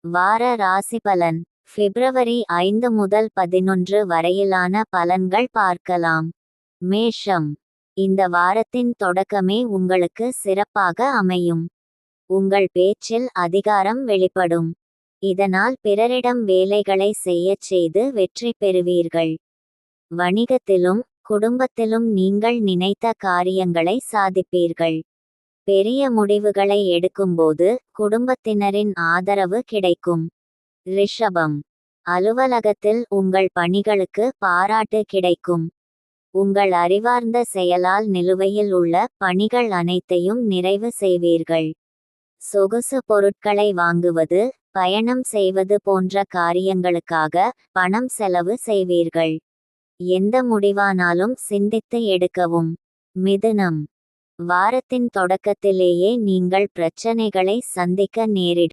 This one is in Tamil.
வார ராசி பலன். பிப்ரவரி 5 முதல் 11 வரையிலான பலன்கள் பார்க்கலாம். மேஷம். இந்த வாரத்தின் தொடக்கமே உங்களுக்கு சிறப்பாக அமையும். உங்கள் பேச்சில் அதிகாரம் வெளிப்படும். இதனால் பிறரிடம் வேலைகளை செய்யச் செய்து வெற்றி பெறுவீர்கள். வணிகத்திலும் குடும்பத்திலும் நீங்கள் நினைத்த காரியங்களை சாதிப்பீர்கள். பெரிய முடிவுகளை எடுக்கும்போது குடும்பத்தினரின் ஆதரவு கிடைக்கும். ரிஷபம். அலுவலகத்தில் உங்கள் பணிகளுக்கு பாராட்டு கிடைக்கும். உங்கள் அறிவார்ந்த செயலால் நிலுவையில் உள்ள பணிகள் அனைத்தையும் நிறைவு செய்வீர்கள். சொகுசு பொருட்களை வாங்குவது, பயணம் செய்வது போன்ற காரியங்களுக்காக பணம் செலவு செய்வீர்கள். எந்த முடிவானாலும் சிந்தித்து எடுக்கவும். மிதுனம். வாரத்தின் தொடக்கத்திலேயே நீங்கள் பிரச்சனைகளை சந்திக்க நேரிடும்.